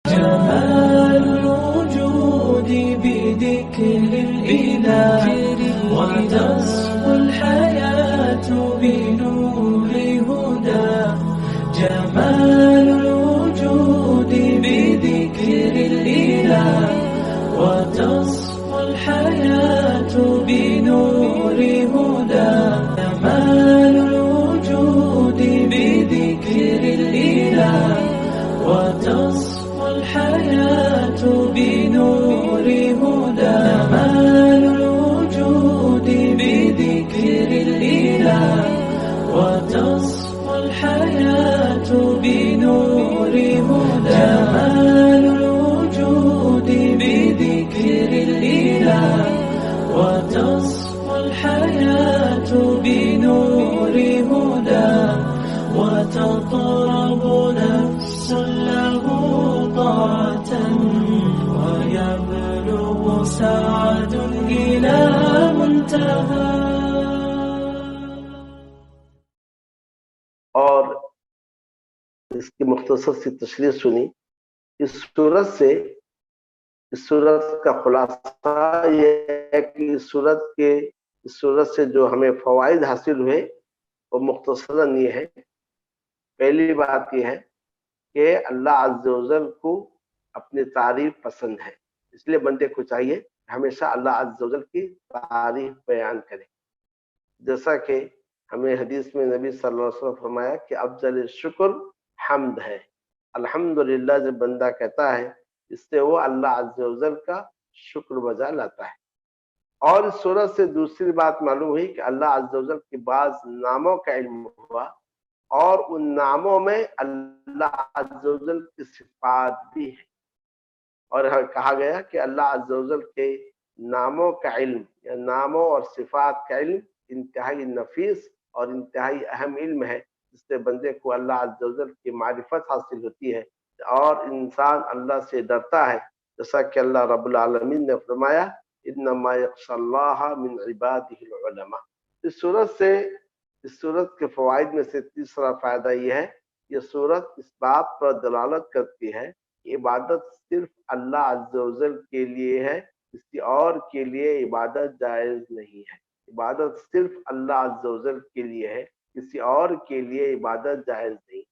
جمال الوجود بذكر الإله وتصفو الحياة بنور هدى. جمال الوجود بذكر الإله وتصفو الحياة بنور هدى. جمال الوجود بذكر الإله وتصفو الحياة بنور هدى. جمال الوجود بذكر الإله وتصفو الحياة بنور هدى. جمال الوجود بذكر الإله وتصفو الحياة بنور هدى. وتطرب نفس له طاعة ويبلغ سعد إلى منتهى. اور اس کی مختصر سی تشریح سنی. اس صورت کا خلاصہ یہ ہے کہ اس صورت سے جو ہمیں فوائد حاصل ہوئے وہ مختصراً یہ ہے. پہلی بات یہ ہے کہ اللہ عز و جل کو اپنی تعریف پسند ہے، اس لیے بندے کو چاہیے ہمیشہ اللہ عز و جل کی تعریف بیان کرے. جیسا کہ ہمیں حدیث میں نبی صلی اللہ علیہ وسلم فرمایا کہ افضل شکر حمد ہے. الحمدللہ جب بندہ کہتا ہے اس سے وہ اللہ عز و جل کا شکر بجا لاتا ہے. اور اس صورت سے دوسری بات معلوم ہوئی کہ اللہ عز و جل کی بعض ناموں کا علم ہوا اور ان ناموں میں اللہ عز و جل کی صفات بھی ہے. اور کہا گیا کہ اللہ عز و جل کے ناموں کا علم یا ناموں اور صفات کا علم انتہائی نفیس اور انتہائی اہم علم ہے، جس سے بندے کو اللہ عز و جل کی معرفت حاصل ہوتی ہے اور انسان اللہ سے ڈرتا ہے. جیسا کہ اللہ رب العالمین نے فرمایا انما یخشی اللہ من عبادہ العلماء. اس صورت کے فوائد میں سے تیسرا فائدہ یہ ہے، یہ صورت اس بات پر دلالت کرتی ہے کہ عبادت صرف اللہ عز و جل کے لیے ہے، کسی اور کے لیے عبادت جائز نہیں ہے. عبادت صرف اللہ عز و جل کے لیے ہے، کسی اور کے لیے عبادت جائز نہیں.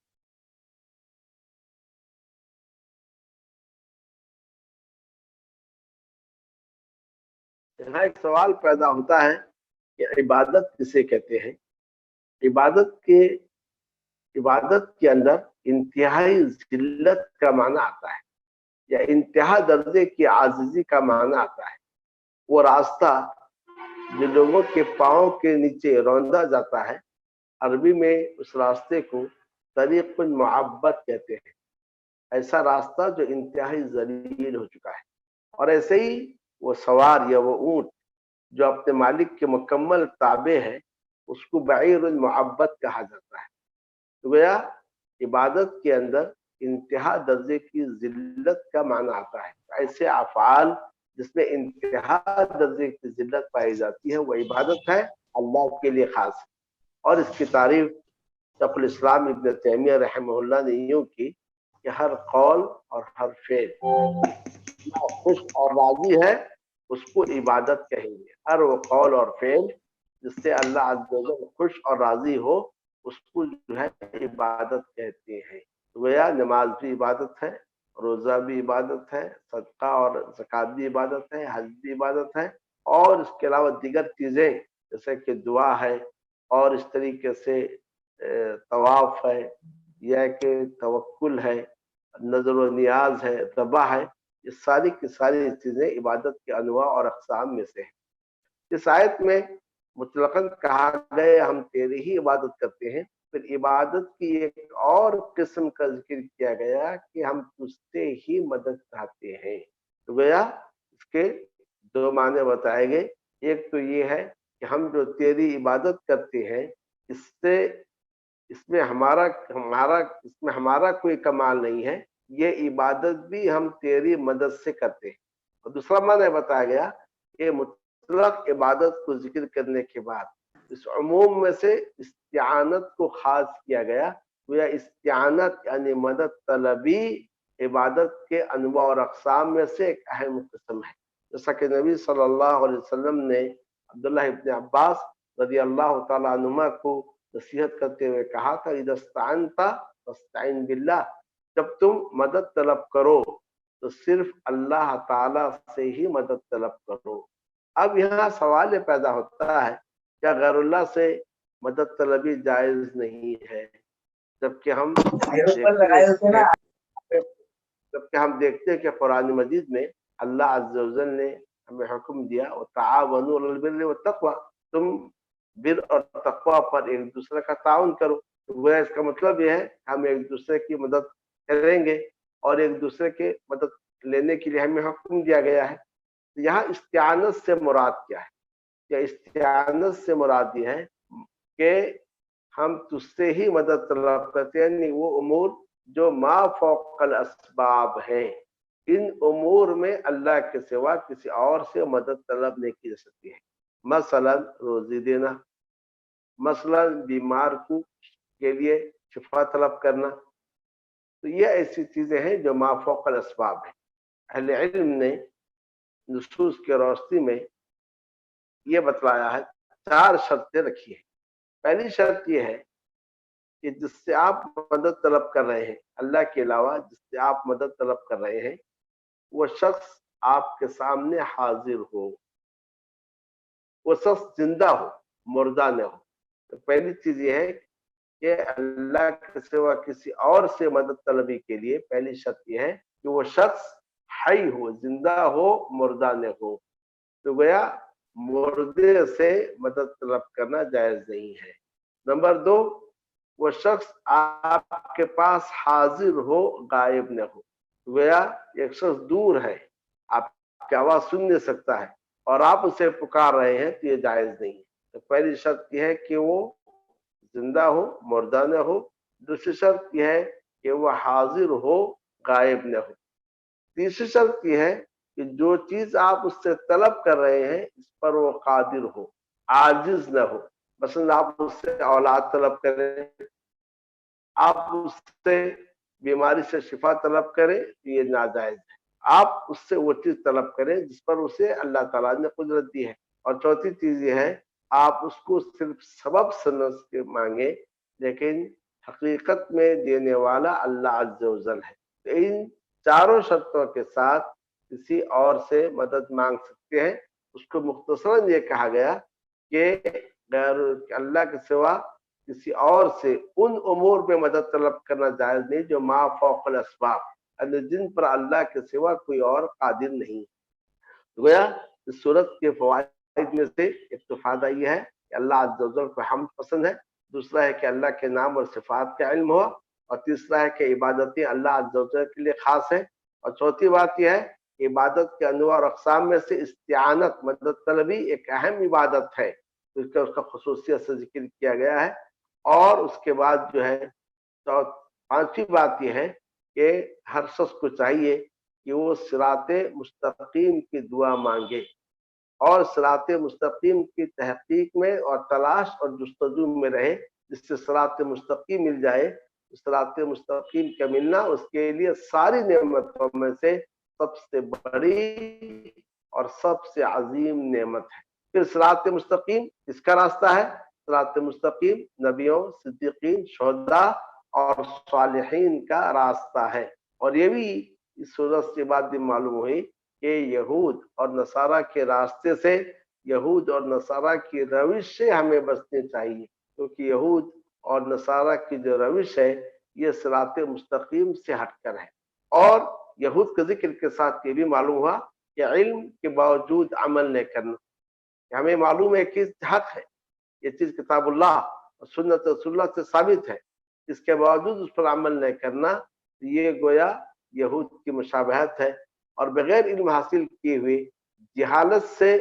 یہاں ایک سوال پیدا ہوتا ہے کہ عبادت کسے کہتے ہیں؟ عبادت کے اندر انتہائی ذلت کا معنی آتا ہے یا انتہا درجے کی عاجزی کا معنی آتا ہے. وہ راستہ جو لوگوں کے پاؤں کے نیچے روندا جاتا ہے، عربی میں اس راستے کو طریق المعبد کہتے ہیں. ایسا راستہ جو انتہائی ذلیل ہو چکا ہے. اور ایسے ہی وہ سوار یا وہ اونٹ جو اپنے مالک کے مکمل تابع ہے، اس کو بعیر المعبد کہا جاتا ہے. تو گویا عبادت کے اندر انتہا درجے کی ذلت کا معنی آتا ہے. ایسے افعال جس میں انتہا درجے کی ذلت پائی جاتی ہے وہ عبادت ہے، اللہ کے لیے خاص ہے. اور اس کی تعریف شیخ الاسلام ابن تیمیہ رحمہ اللہ نے یوں کی کہ ہر قول اور ہر فعل خوش اور راضی ہے اس کو عبادت کہیں گے. ہر وہ قول اور فعل جس سے اللہ عز و جل خوش اور راضی ہو اس کو جو ہے عبادت کہتے ہیں. گویا نماز بھی عبادت ہے، روزہ بھی عبادت ہے، صدقہ اور زکوٰۃ بھی عبادت ہے، حج بھی عبادت ہے، اور اس کے علاوہ دیگر چیزیں جیسے کہ دعا ہے اور اس طریقے سے طواف ہے یا کہ توکل ہے، نظر و نیاز ہے، ذبح ہے. یہ ساری کی ساری چیزیں عبادت کے انواع اور اقسام میں سے ہیں. اس آیت میں مطلقاً کہا گیا ہم تیری ہی عبادت کرتے ہیں. پھر عبادت کی ایک اور قسم کا ذکر کیا گیا کہ ہم تجھ سے ہی مدد چاہتے ہیں. تو گویا اس کے دو معنی بتائے گئے. ایک تو یہ ہے کہ ہم جو تیری عبادت کرتے ہیں اس میں ہمارا کوئی کمال نہیں ہے، یہ عبادت بھی ہم تیری مدد سے کرتے ہیں. اور دوسرا معنی بتایا گیا کہ مطلق عبادت کو ذکر کرنے کے بعد اس عموم میں سے استعانت کو خاص کیا گیا. یا استعانت یعنی مدد طلبی عبادت کے انواع اور اقسام میں سے ایک اہم قسم ہے، جیسا کہ نبی صلی اللہ علیہ وسلم نے عبداللہ ابن عباس رضی اللہ تعالیٰ عنہما کو نصیحت کرتے ہوئے کہا تھا، اذا استعنت فاستعن باللہ، جب تم مدد طلب کرو تو صرف اللہ تعالیٰ سے ہی مدد طلب کرو۔ اب یہاں سوال پیدا ہوتا ہے، کیا غیر اللہ سے مدد طلبی جائز نہیں ہے؟ جبکہ ہم دیکھتے ہیں کہ قرآن مجید میں اللہ عز و جل نے ہمیں حکم دیا وتعاونوا علی البر والتقوی، تم بر اور تقوی پر ایک دوسرے کا تعاون کرو۔ تو اس کا مطلب یہ ہے ہم ایک دوسرے کی مدد کریں گے اور ایک دوسرے کے مدد لینے کے لیے ہمیں حکم دیا گیا ہے۔ یہاں استعانت سے مراد کیا ہے؟ یا استعانت سے مراد یہ ہے کہ ہم تجھ سے ہی مدد طلب کرتے ہیں، یعنی وہ امور جو ما فوق الاسباب ہیں، ان امور میں اللہ کے سوا کسی اور سے مدد طلب نہیں کی جا سکتی ہے۔ مثلا روزی دینا، مثلا بیمار کو کے لیے شفا طلب کرنا، تو یہ ایسی چیزیں ہیں جو ما فوق الاسباب ہیں۔ اہل علم نے نصوص کے روشنی میں یہ بتلایا ہے، 4 شرطیں رکھی ہیں۔ پہلی شرط یہ ہے کہ جس سے آپ مدد طلب کر رہے ہیں، اللہ کے علاوہ جس سے آپ مدد طلب کر رہے ہیں، وہ شخص آپ کے سامنے حاضر ہو، وہ شخص زندہ ہو، مردہ نہ ہو۔ تو پہلی چیز یہ ہے کہ اللہ کے سوا کسی اور سے مدد طلبی کے لیے پہلی شرط یہ ہے کہ وہ شخص حی ہو، زندہ ہو، مردہ نہ ہو۔ تو گویا مردے سے مدد طلب کرنا جائز نہیں ہے۔ نمبر 2، وہ شخص آپ کے پاس حاضر ہو، غائب نہ ہو۔ گویا ایک شخص دور ہے، آپ کی آواز سن نہیں سکتا ہے اور آپ اسے پکار رہے ہیں، تو یہ جائز نہیں ہے۔ تو پہلی شرط یہ ہے کہ وہ زندہ ہو، مردہ نہ ہو۔ دوسری شرط یہ ہے کہ وہ حاضر ہو، غائب نہ ہو۔ تیسری شرط یہ ہے کہ جو چیز آپ اس سے طلب کر رہے ہیں اس پر وہ قادر ہو، عاجز نہ ہو۔ مثلا آپ اس سے اولاد طلب کریں، آپ اس سے بیماری سے شفا طلب کریں، یہ ناجائز ہے۔ آپ اس سے وہ چیز طلب کریں جس پر اسے اللہ تعالیٰ نے قدرت دی ہے۔ اور چوتھی چیز یہ ہے، آپ اس کو صرف سبب سمجھ کے مانگیں، لیکن حقیقت میں دینے والا اللہ عز و جل ہے۔ ان 4 شرطوں کے ساتھ کسی اور سے مدد مانگ سکتے ہیں۔ اس کو مختصراً یہ کہا گیا کہ غیر اللہ کے سوا کسی اور سے ان امور میں مدد طلب کرنا جائز نہیں جو ما فوق الاسباب، یعنی جن پر اللہ کے سوا کوئی اور قادر نہیں۔ گویا اس صورت کے فوائد میں سے ایک تو فائدہ یہ ہے کہ اللہ عز و جل کو حمد پسند ہے، دوسرا ہے کہ اللہ کے نام اور صفات کا علم ہوا، اور تیسرا ہے کہ عبادتیں اللہ عز و جل کے لیے خاص ہیں، اور چوتھی بات یہ ہے کہ عبادت کے انواع اور اقسام میں سے استعانت، مدد طلبی ایک اہم عبادت ہے، اس کا خصوصیت سے ذکر کیا گیا ہے۔ اور اس کے بعد جو ہے پانچویں بات یہ ہے کہ ہر شخص کو چاہیے کہ وہ صراط مستقیم کی دعا مانگے اور صراط مستقیم کی تحقیق میں اور تلاش اور جستجو میں رہے، جس سے صراط مستقیم مل جائے۔ صراط مستقیم کا ملنا اس کے لیے ساری نعمتوں میں سے سب سے بڑی اور سب سے عظیم نعمت ہے۔ پھر صراط مستقیم کس کا راستہ ہے؟ صراط مستقیم نبیوں، صدیقین، شہداء اور صالحین کا راستہ ہے۔ اور یہ بھی اس صورت سے بات بھی معلوم ہوئی کہ یہود اور نصارہ کے راستے سے، یہود اور نصارہ کی روش سے ہمیں بچنے چاہیے، کیونکہ یہود اور نصارہ کی جو روش ہے یہ صراط مستقیم سے ہٹ کر ہے۔ اور یہود کے ذکر کے ساتھ یہ بھی معلوم ہوا کہ علم کے باوجود عمل نہیں کرنا، ہمیں معلوم ہے کہ حق ہے، یہ چیز کتاب اللہ اور سنت رسول اللہ سے ثابت ہے، اس کے باوجود اس پر عمل نہیں کرنا، یہ گویا یہود کی مشابہت ہے۔ اور بغیر علم حاصل کیے ہوئے جہالت سے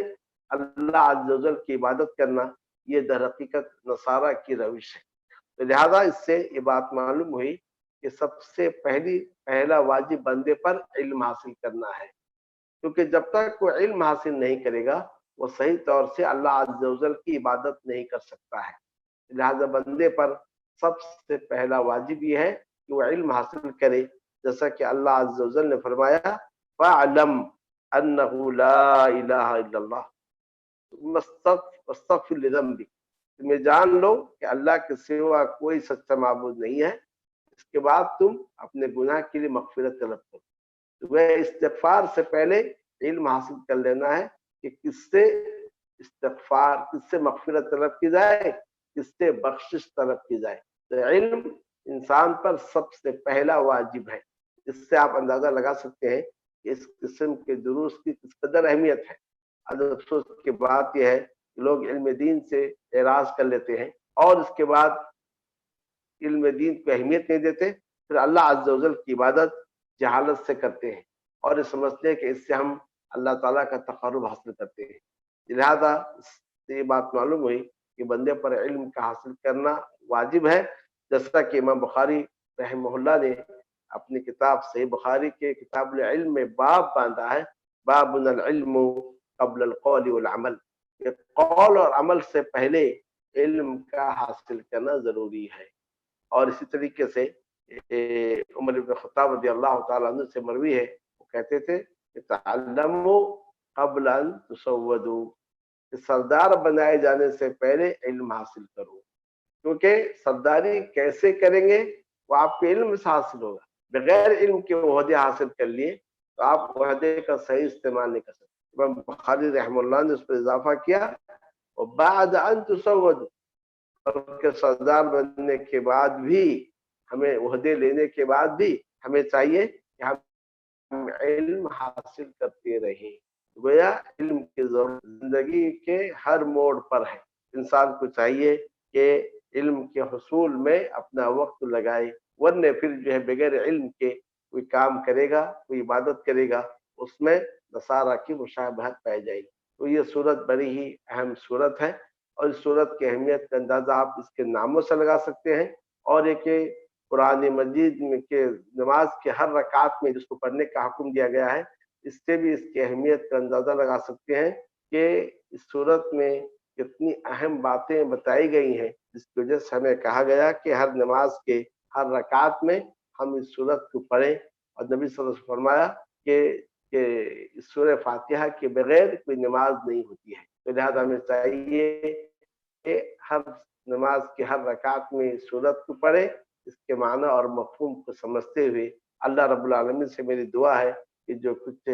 اللہ عز و جل کی عبادت کرنا، یہ در حقیقت نصارہ کی روش ہے۔ تو لہذا اس سے یہ بات معلوم ہوئی کہ سب سے پہلا واجب بندے پر علم حاصل کرنا ہے، کیونکہ جب تک وہ علم حاصل نہیں کرے گا وہ صحیح طور سے اللہ عز و جل کی عبادت نہیں کر سکتا ہے۔ لہذا بندے پر سب سے پہلا واجب یہ ہے کہ وہ علم حاصل کرے جیسا کہ اللہ عز و جل نے فرمایا فَاعْلَمْ أَنَّهُ لَا إِلَهَ إِلَّا اللَّهُ وَاسْتَغْفِرْ لِذَنبِكَ، تمہیں جان لو کہ اللہ کے سوا کوئی سچا معبود نہیں ہے، اس کے بعد تم اپنے گناہ کے لیے مغفرت طلب کرو۔ وہ استغفار سے پہلے علم حاصل کر لینا ہے کہ کس سے استغفار، کس سے مغفرت طلب کی جائے، کس سے بخشش طلب کی جائے۔ تو علم انسان پر سب سے پہلا واجب ہے۔ اس سے آپ اندازہ لگا سکتے ہیں کہ اس قسم کے دروس کی کس قدر اہمیت ہے۔ افسوس کی بات یہ ہے کہ لوگ علم دین سے اعراض کر لیتے ہیں اور اس کے بعد علم دین کو اہمیت نہیں دیتے، پھر اللہ عز و جل کی عبادت جہالت سے کرتے ہیں اور یہ سمجھتے ہیں کہ اس سے ہم اللہ تعالیٰ کا تقرب حاصل کرتے ہیں۔ لہذا اس سے یہ بات معلوم ہوئی کہ بندے پر علم کا حاصل کرنا واجب ہے، جیسا کہ امام بخاری رحمہ اللہ نے اپنی کتاب صحیح بخاری کے کتاب العلم میں باب باندھا ہے، باب العلم قبل القول والعمل، کہ قول اور عمل سے پہلے علم کا حاصل کرنا ضروری ہے۔ اور اسی طریقے سے عمر بن خطاب رضی اللہ تعالیٰ عنہ سے مروی ہے، وہ کہتے تھے کہ تعلموا قبل ان تسودوا، کہ سردار بنائے جانے سے پہلے علم حاصل کرو، کیونکہ سرداری کیسے کریں گے وہ آپ کے علم سے حاصل ہوگا۔ بغیر علم کے عہدے حاصل کر لیے تو آپ عہدے کا صحیح استعمال نہیں کر سکتے۔ امام بخاری رحمہ اللہ نے اس پر اضافہ کیا وبعد ان تسودوا، کہ سردار بننے کے بعد بھی، ہمیں عہدے لینے کے بعد بھی ہمیں چاہیے کہ ہم علم حاصل کرتے رہیں۔ گویا علم کی ضرورت زندگی کے ہر موڑ پر ہے۔ انسان کو چاہیے کہ علم کے حصول میں اپنا وقت لگائے، ورنہ پھر جو ہے بغیر علم کے کوئی کام کرے گا، کوئی عبادت کرے گا، اس میں نصارہ کی مشابہت پائی جائے گی۔ تو یہ صورت بڑی ہی اہم صورت ہے، اور اس صورت کی اہمیت کا اندازہ آپ اس کے ناموں سے لگا سکتے ہیں، اور یہ کہ قرآن مجید میں کہ نماز کے ہر رکعت میں جس کو پڑھنے کا حکم دیا گیا ہے، اس سے بھی اس کی اہمیت کا اندازہ لگا سکتے ہیں کہ اس صورت میں کتنی اہم باتیں بتائی گئی ہیں، جس کی وجہ سے ہمیں کہا گیا کہ ہر نماز کے ہر رکعت میں ہم اس صورت کو پڑھیں، اور نبی صلی اللہ علیہ وسلم فرمایا کہ اس سورہ فاتحہ کے بغیر کوئی نماز نہیں ہوتی ہے۔ تو لہٰذا ہمیں چاہیے کہ ہر نماز کی ہر رکعت میں اس صورت کو پڑھیں، اس کے معنی اور مفہوم کو سمجھتے ہوئے۔ اللہ رب العالمین سے میری دعا ہے کہ جو کچھ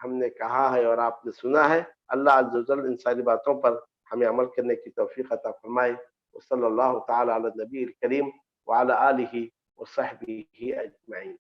ہم نے کہا ہے اور آپ نے سنا ہے، اللہ عز و جل ان ساری باتوں پر ہمیں عمل کرنے کی توفیق عطا فرمائے۔ وصلی اللہ تعالی علی النبی الکریم وعلی آلہ وصحبہ اجمعین۔